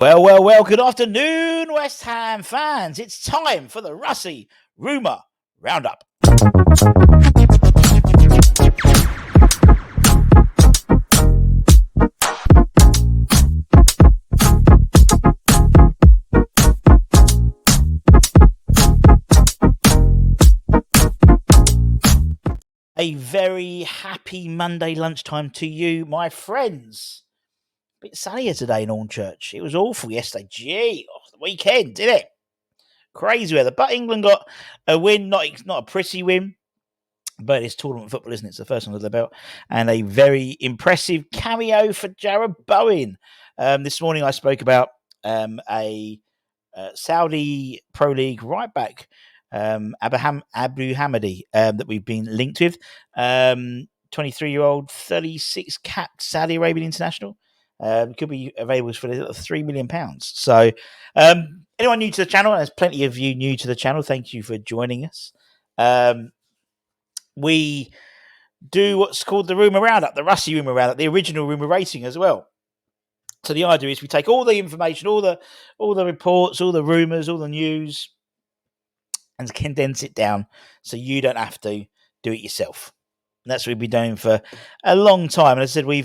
Well, good afternoon, West Ham fans. It's time for the Russy Rumour roundup. A very happy Monday lunchtime to you, my friends. A bit sunnier today in Hornchurch. It was awful yesterday. The weekend, didn't it? Crazy weather. But England got a win, not a pretty win, but it's tournament football, isn't it? It's the first one under the belt. And a very impressive cameo for Jarrod Bowen. This morning I spoke about a Saudi Pro League right back, Abu Hamadi, that we've been linked with. 23-year-old, 36 capped Saudi Arabian international. Could be available for £3 million. So, anyone new to the channel, there's plenty of you new to the channel. Thank you for joining us. We do what's called the Rumour Roundup, the Russy Rumour Roundup, the original Rumour rating as well. So the idea is we take all the information, all the reports, all the rumours, all the news, and condense it down so you don't have to do it yourself. And that's what we've been doing for a long time. And as I said, we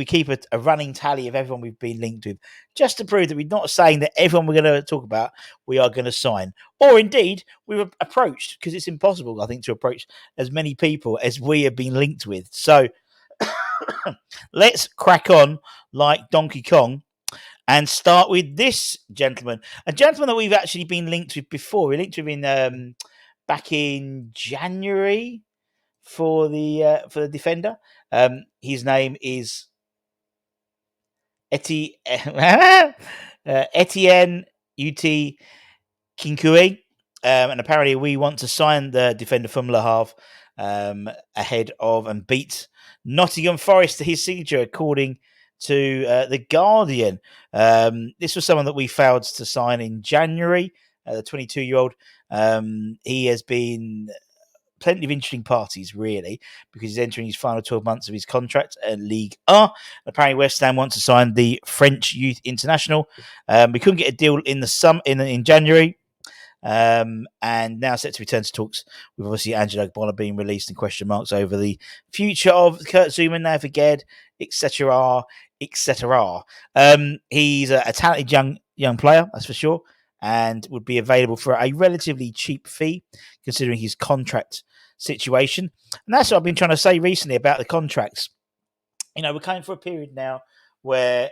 keep a running tally of everyone we've been linked with, just to prove that we're not saying that everyone we're going to talk about we are going to sign, or indeed we've approached, because it's impossible, I think, to approach as many people as we have been linked with. So let's crack on like Donkey Kong and start with this gentleman, a gentleman that we've actually been linked with before. We linked with him back in January for the defender. His name is Etienne Ut Kinkoue, and apparently we want to sign the defender from Le Havre ahead of and beat Nottingham Forest to his signature, according to The Guardian. This was someone that we failed to sign in January, the 22-year-old. He has been plenty of interesting parties, really, because he's entering his final 12 months of his contract at Ligue 1. Apparently, West Ham want to sign the French youth international. We couldn't get a deal in January. And now set to return to talks with obviously Angelo Bonner being released and question marks over the future of Kurt Zouma, now forget, etc. He's a talented young player, that's for sure, and would be available for a relatively cheap fee considering his contract situation. And that's what I've been trying to say recently about the contracts. You know, we're coming for a period now where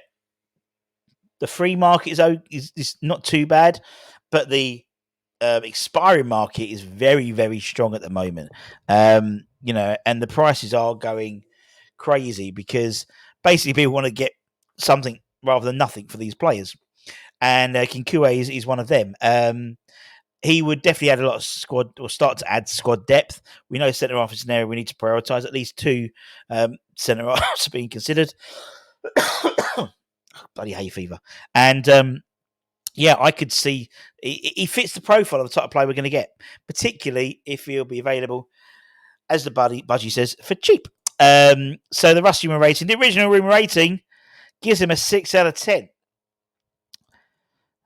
the free market is not too bad, but the expiring market is very, very strong at the moment. And the prices are going crazy because basically people want to get something rather than nothing for these players. And Kinkoue is one of them. He would definitely add a lot of squad, or start to add squad depth. We know centre half is an area we need to prioritise. At least two centre halves are being considered. Bloody hay fever. And I could see he fits the profile of the type of player we're going to get, particularly if he'll be available, as the budgie says, for cheap. So the Russy Rumour rating, the original Rumour rating, gives him a 6 out of 10.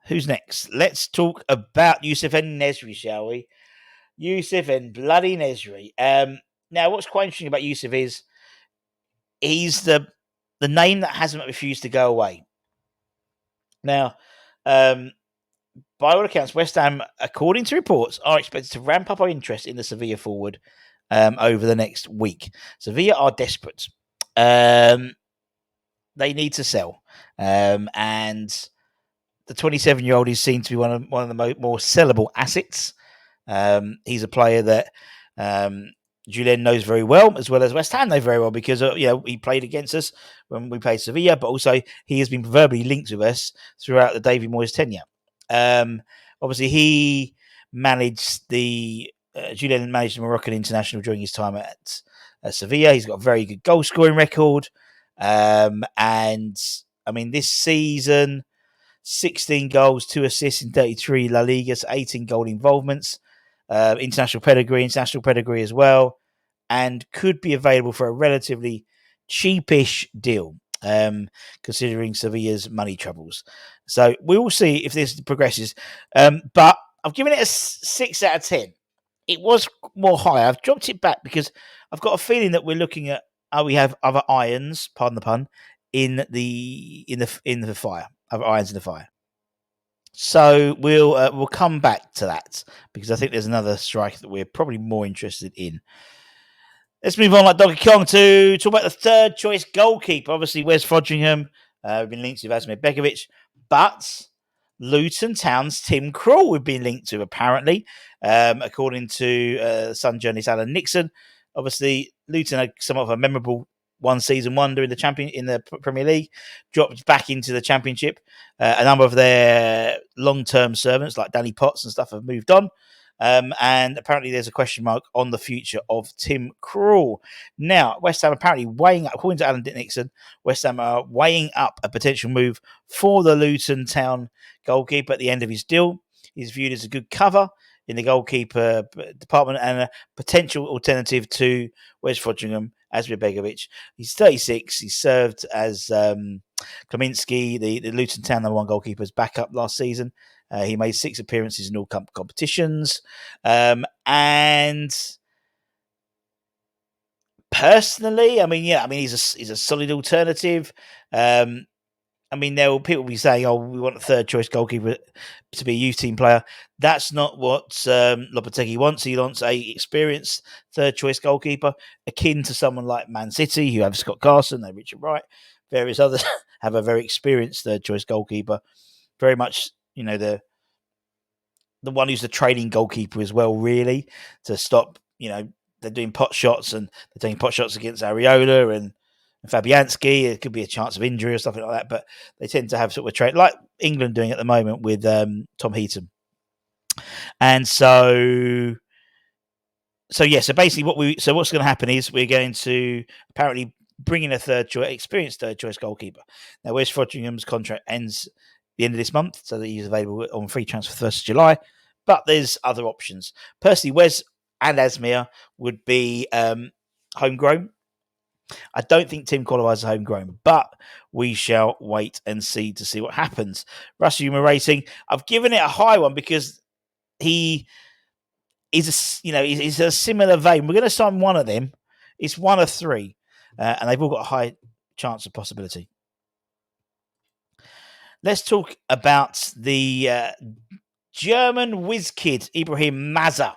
Who's next? Let's talk about Youssef En-Nesyri, shall we? Youssef En-Nesyri. Now, what's quite interesting about Youssef is he's the name that hasn't refused to go away. Now, by all accounts, West Ham, according to reports, are expected to ramp up our interest in the Sevilla forward over the next week. Sevilla are desperate. They need to sell. And the 27-year-old is seen to be one of the more sellable assets. He's a player that Julien knows very well as West Ham know very well, because he played against us when we played Sevilla, but also he has been verbally linked with us throughout the David Moyes tenure. Obviously, he managed Julien managed the Moroccan international during his time at Sevilla. He's got a very good goal scoring record, and I mean this season, 16 goals, 2 assists in 33 La Ligas, 18 goal involvements, international pedigree as well, and could be available for a relatively cheapish deal. considering Sevilla's money troubles. So we will see if this progresses. But I've given it a 6 out of 10. It was more high. I've dropped it back because I've got a feeling that we're looking at we have other irons, pardon the pun, in the fire. Other irons in the fire. So we'll come back to that because I think there's another striker that we're probably more interested in. Let's move on like Donkey Kong to talk about the third choice goalkeeper. Obviously, Wes Fodringham. We've been linked to Vladimir Begovic, but Luton Town's Tim Krul we've been linked to apparently, according to Sun journalist Alan Nixon. Obviously, Luton had somewhat of a memorable one-season wonder in the Premier League, dropped back into the Championship. A number of their long-term servants, like Danny Potts and stuff, have moved on. And apparently there's a question mark on the future of Tim Krul. Now, West Ham apparently weighing up, according to Alan Nixon, West Ham are weighing up a potential move for the Luton Town goalkeeper at the end of his deal. He's viewed as a good cover in the goalkeeper department and a potential alternative to Wes Fodringham, Asmir Begovic. He's 36. He served as Kaminski, the Luton Town #1 goalkeeper's backup last season. He made 6 appearances in all competitions. And personally, he's a solid alternative. There will people be saying, "Oh, we want a third choice goalkeeper to be a youth team player." That's not what Lopetegui wants. He wants a experienced third choice goalkeeper, akin to someone like Man City, who have Scott Carson, they Richard Wright, various others have a very experienced third choice goalkeeper. Very much, the one who's the training goalkeeper as well, really, to stop. They're doing pot shots and they're taking pot shots against Areola and Fabianski. It could be a chance of injury or something like that, but they tend to have sort of a trade like England doing at the moment with Tom Heaton. And so basically what's going to happen is we're going to apparently bring in a experienced third choice goalkeeper. Now, Wes Fodringham's contract ends the end of this month, so that he's available on free transfer 1st of July. But there's other options. Personally, Wes and Asmir would be homegrown. I don't think Tim qualifies as homegrown, but we shall wait and see to see what happens. Russy Rumour rating, I've given it a high one because he is he's a similar vein. We're going to sign one of them. It's one of 3, and they've all got a high chance of possibility. Let's talk about the German whiz kid, Ibrahim Maza.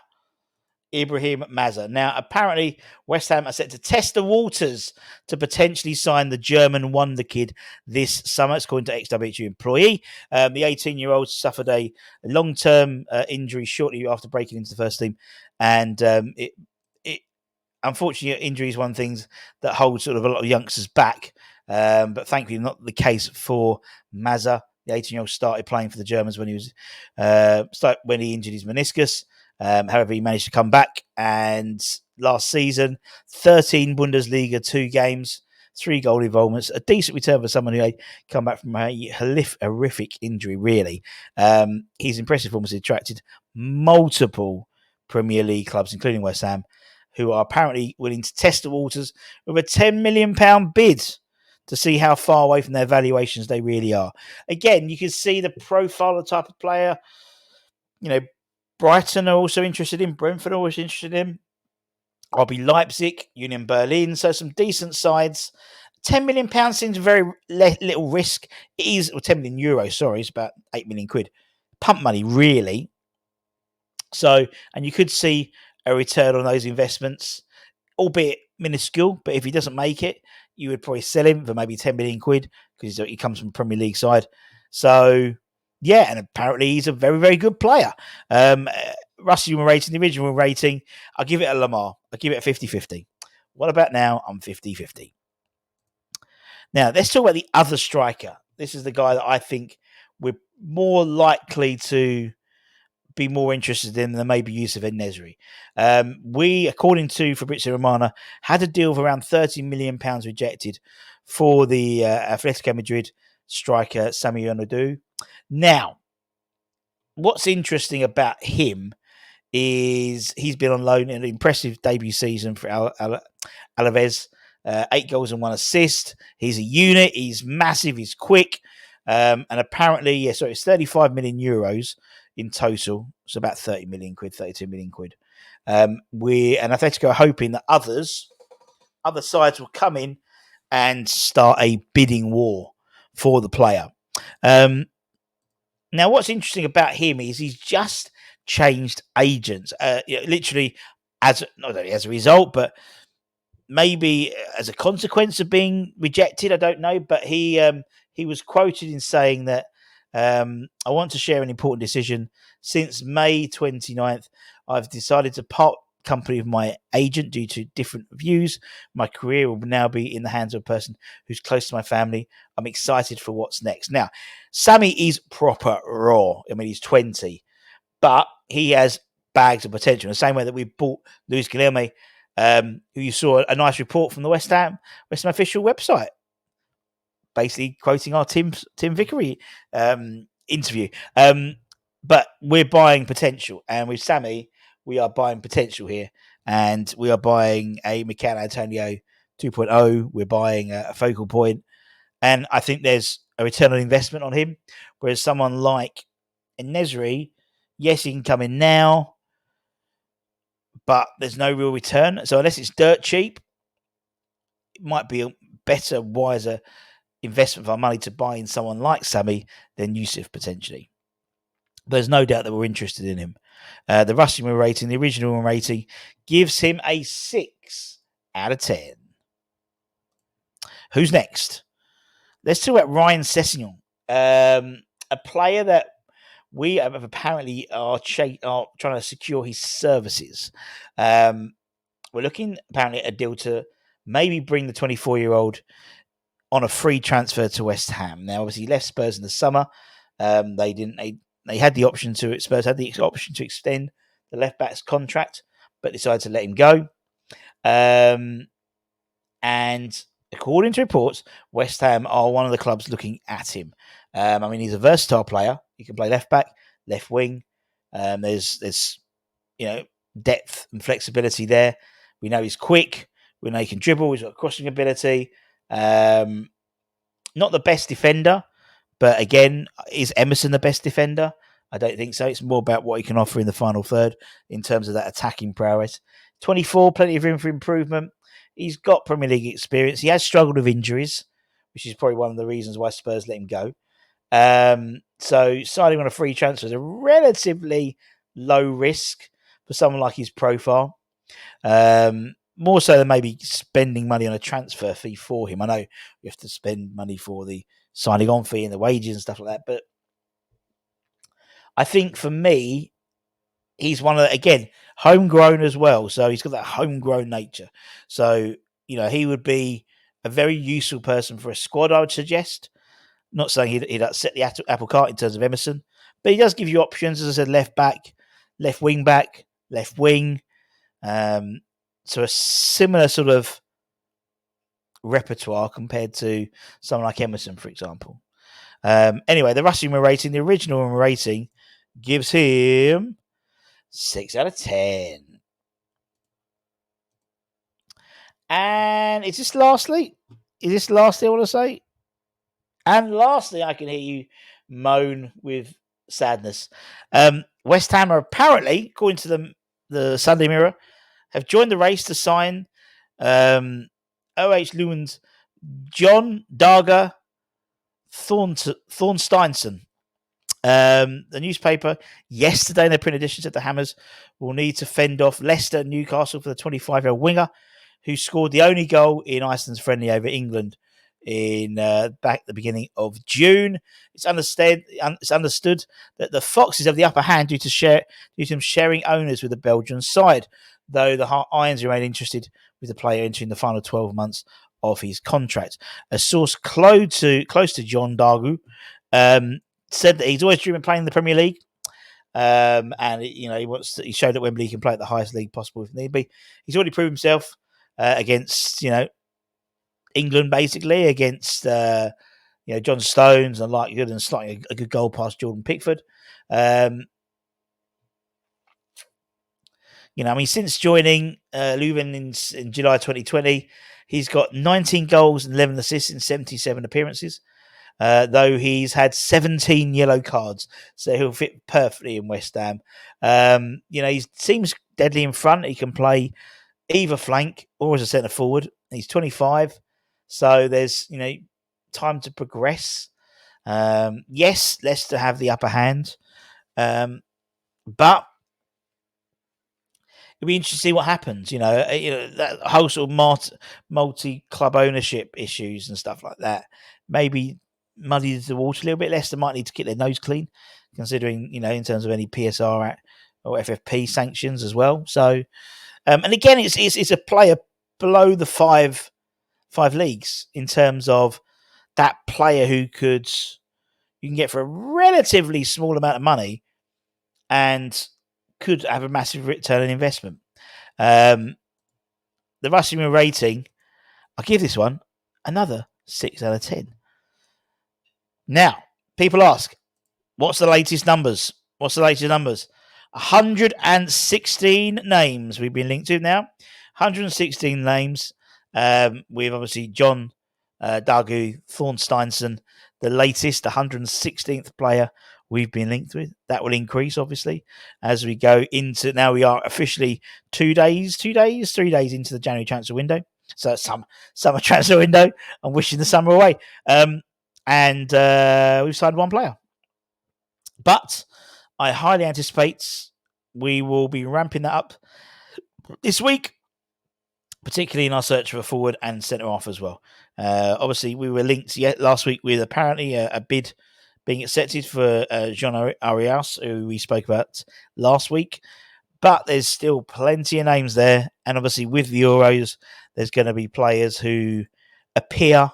Now, apparently, West Ham are set to test the waters to potentially sign the German wonder kid this summer. It's according to ex-WHU employee. The 18-year-old suffered a long-term injury shortly after breaking into the first team. And unfortunately, injury is one of the things that holds sort of a lot of youngsters back. But thankfully, not the case for Maza. The 18-year-old started playing for the Germans when he injured his meniscus. However, he managed to come back, and last season, 13 Bundesliga, 2 games, 3 goal involvements, a decent return for someone who had come back from a horrific injury, really. His impressive performance attracted multiple Premier League clubs, including West Ham, who are apparently willing to test the waters with a £10 million bid to see how far away from their valuations they really are. Again, you can see the profile, the type of player. Brighton are also interested in. Brentford are always interested in. RB Leipzig, Union Berlin. So some decent sides. £10 million seems very little risk. It is, or €10 million, sorry, it's about £8 million. Pump money, really. So, and you could see a return on those investments, albeit minuscule. But if he doesn't make it, you would probably sell him for maybe £10 million because he comes from a Premier League side. So, yeah, and apparently he's a very, very good player. Russy Rumour rating, the original rating, I'll give it a Lamar. I'll give it a 50-50. What about now? I'm 50-50. Now, let's talk about the other striker. This is the guy that I think we're more likely to be more interested in than maybe Youssef En-Nesyri. We, according to Fabrizio Romano, had a deal of around £30 million rejected for the Atletico Madrid striker Sami Onadu. Now, what's interesting about him is he's been on loan in an impressive debut season for Alaves. 8 goals and 1 assist. He's a unit. He's massive. He's quick. And apparently, it's 35 million euros in total. It's about 30 million quid, 32 million quid. And Atletico are hoping that other sides will come in and start a bidding war for the player. Now, what's interesting about him is he's just changed agents, literally not only as a result, but maybe as a consequence of being rejected. I don't know, but he was quoted in saying that I want to share an important decision. Since May 29th, I've decided to part company with my agent due to different views. My career will now be in the hands of a person who's close to my family. I'm excited for what's next. Now, Sammy is proper raw. I mean, he's 20, but he has bags of potential. In the same way that we bought Luis Guilherme, who you saw a nice report from the West Ham official website, basically quoting our Tim Vickery interview. But we're buying potential, and with Sammy, we are buying potential here, and we are buying a Mikel Antonio 2.0. We're buying a focal point, and I think there's a return on investment on him. Whereas someone like En-Nesyri, yes, he can come in now, but there's no real return. So unless it's dirt cheap, it might be a better, wiser investment of our money to buy in someone like Sammy than Yusuf potentially. There's no doubt that we're interested in him. The Russy Rumour rating, the original rating, gives him a 6 out of 10. Who's next? Let's talk about Ryan Sessegnon, a player that we have apparently are trying to secure his services. We're looking apparently at a deal to maybe bring the 24-year-old on a free transfer to West Ham. Now, obviously, he left Spurs in the summer. They had the option to Spurs had the option to extend the left back's contract, but decided to let him go. And according to reports, West Ham are one of the clubs looking at him. I mean, he's a versatile player. He can play left back, left wing. There's depth and flexibility there. We know he's quick. We know he can dribble. He's got crossing ability. Not the best defender, but again, is Emerson the best defender? I don't think so. It's more about what he can offer in the final third in terms of that attacking prowess. 24, plenty of room for improvement. He's got Premier League experience. He has struggled with injuries, which is probably one of the reasons why Spurs let him go. So signing on a free transfer is a relatively low risk for someone like his profile. More so than maybe spending money on a transfer fee for him. I know you have to spend money for the signing on fee and the wages and stuff like that, but I think for me, he's one of the, again, homegrown as well. So he's got that homegrown nature. So, he would be a very useful person for a squad, I would suggest. Not saying he'd upset the apple cart in terms of Emerson, but he does give you options, as I said, left back, left wing back, left wing. So a similar sort of repertoire compared to someone like Emerson, for example. Anyway, the Russy Rumour rating, the original Rumour rating, gives him 6 out of 10. And is this lastly I want to say? And lastly, I can hear you moan with sadness. West Ham are apparently, according to the Sunday Mirror, have joined the race to sign OH Leuven's John Darga Thornsteinson. The newspaper yesterday in their print edition said the Hammers will need to fend off Leicester and Newcastle for the 25-year-old winger who scored the only goal in Iceland's friendly over England in back at the beginning of June. It's understood that the Foxes have the upper hand due to them sharing owners with the Belgian side, though the Irons remain interested with the player entering the final 12 months of his contract. A source close to John Dargu said that he's always dreamed of playing in the Premier League. And he showed at Wembley he can play at the highest league possible if need be. He's already proved himself against England, basically against John Stones and good and slotting a good goal past Jordan Pickford. Since joining Leuven in July 2020, He's got 19 goals and 11 assists in 77 appearances, though he's had 17 yellow cards, so he'll fit perfectly in West Ham. He seems deadly in front. He can play either flank or as a centre forward. He's 25, so there's time to progress. Yes, Leicester have the upper hand, but it'll be interesting to see what happens. That whole sort of multi-club ownership issues and stuff like that maybe muddies the water a little bit. Leicester might need to keep their nose clean, considering in terms of any PSR or FFP sanctions as well. So, and again, it's a player below the five leagues in terms of that player who you can get for a relatively small amount of money and could have a massive return on investment. The Russy Rumour rating, I'll give this one another 6 out of 10. Now, people ask, what's the latest numbers? 116 names we've been linked to now. 116 names. With obviously John Dagu Thornsteinson, the latest, 116th player we've been linked with. That will increase, obviously, as we go into... Now we are officially 3 days into the January transfer window. So summer transfer window. I'm wishing the summer away. And we've signed one player. But I highly anticipate we will be ramping that up this week, particularly in our search for a forward and centre half as well. Obviously, we were linked last week with apparently a bid being accepted for Jean Arias, who we spoke about last week. But there's still plenty of names there. And obviously, with the Euros, there's going to be players who appear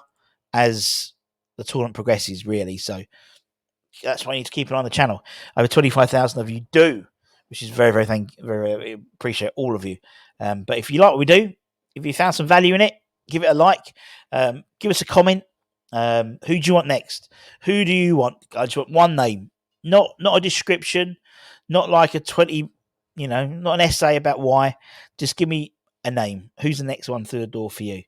as the tournament progresses, really. So that's why you need to keep an eye on the channel. Over 25,000 of you do, which is very, very appreciate all of you. But if you like what we do, if you found some value in it, give it a like. Give us a comment. Who do you want next? Who do you want? I just want one name, not a description, not like a 20, not an essay about why. Just give me a name. Who's the next one through the door for you?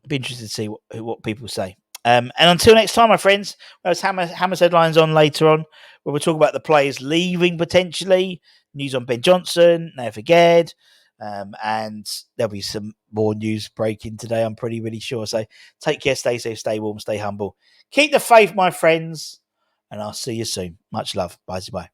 Be interested to see what people say. And until next time, my friends, there's Hammer's headlines on later on, where we'll talk about the players leaving potentially, news on Ben Johnson, never forget, and there'll be some more news breaking today, I'm really sure. So take care, stay safe, stay warm, stay humble. Keep the faith, my friends, and I'll see you soon. Much love. Bye-bye.